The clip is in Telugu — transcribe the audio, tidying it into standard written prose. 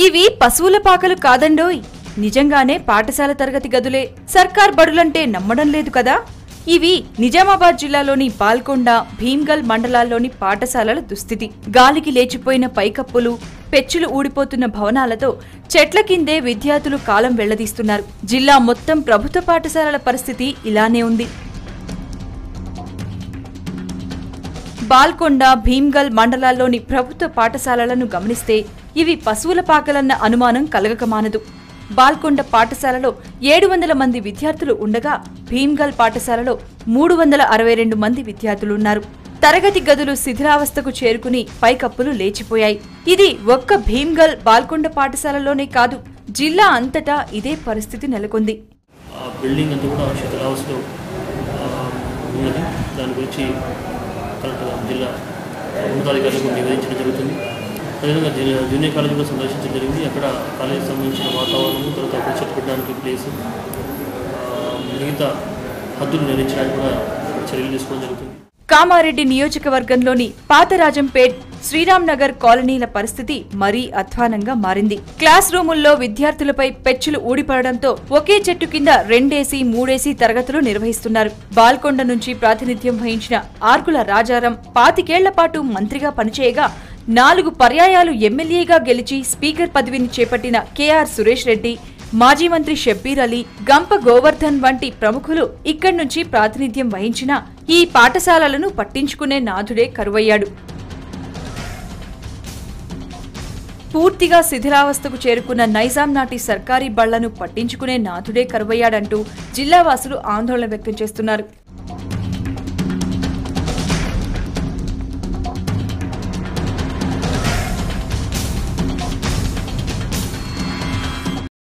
ఇవి పశువుల పాకలు కాదండోయ్, నిజంగానే పాఠశాల తరగతి గదులే. సర్కార్ బడులంటే నమ్మడం లేదు కదా. ఇవి నిజామాబాద్ జిల్లాలోని బాల్కొండ, భీమ్గల్ మండలాల్లోని పాఠశాలల దుస్థితి. గాలికి లేచిపోయిన పైకప్పులు, పెచ్చులు ఊడిపోతున్న భవనాలతో చెట్ల కిందే విద్యార్థులు కాలం వెళ్లదీస్తున్నారు. జిల్లా మొత్తం ప్రభుత్వ పాఠశాలల పరిస్థితి ఇలానే ఉంది. బాల్కొండ, భీమ్గల్ మండలాల్లోని ప్రభుత్వ పాఠశాలలను గమనిస్తే ఇవి పశువుల పాకలన్న అనుమానం కలగకమానదు. బాల్కొండ పాఠశాలలో 700 మంది విద్యార్థులు ఉండగా భీమ్గల్ పాఠశాలలో 362 మంది విద్యార్థులున్నారు. తరగతి గదులు శిథిలావస్థకు చేరుకుని పైకప్పులు లేచిపోయాయి. ఇది ఒక్క భీమ్గల్, బాల్కొండ పాఠశాలలోనే కాదు, జిల్లా అంతటా ఇదే పరిస్థితి నెలకొంది. బిల్డింగ్ అంతా కూడా శిథిలావస్థలో ఉన్నది. దాని గురించి జిల్లా ఉన్నతాధికారులకు నివేదించడం జరుగుతుంది. అదేవిధంగా జూనియర్ కాలేజీ కూడా సందర్శించడం జరిగింది. అక్కడ కాలేజీకి సంబంధించిన వాతావరణం, తర్వాత చెట్టు పెట్టడానికి ప్లేసు, మిగతా హద్దులు నిర్ణయించడానికి కూడా చర్యలు తీసుకోవడం జరుగుతుంది. కామారెడ్డి నియోజకవర్గంలోని పాతరాజంపేట్, శ్రీరామ్ నగర్ కాలనీల పరిస్థితి మరీ అధ్వానంగా మారింది. క్లాస్ రూముల్లో విద్యార్థులపై పెచ్చులు ఊడిపడడంతో ఒకే చెట్టు కింద 2 3 తరగతులు నిర్వహిస్తున్నారు. బాల్కొండ నుంచి ప్రాతినిధ్యం వహించిన ఆర్కుల రాజారాం 25 ఏళ్ల పాటు మంత్రిగా పనిచేయగా 4 పర్యాయాలు ఎమ్మెల్యేగా గెలిచి స్పీకర్ పదవిని చేపట్టిన కేఆర్ సురేష్ రెడ్డి, మాజీ మంత్రి షబ్బీర్ అలీ, గంప గోవర్ధన్ వంటి ప్రముఖులు ఇక్కడి నుంచి ప్రాతినిధ్యం వహించినా ఈ పాఠశాలలను పట్టించుకునే నాథుడే కరువయ్యాడు. పూర్తిగా శిథిలావస్థకు చేరుకున్న నైజాం నాటి సర్కారీ బళ్లను పట్టించుకునే నాథుడే కరువయ్యాడంటూ జిల్లావాసులు ఆందోళన వ్యక్తం చేస్తున్నారు.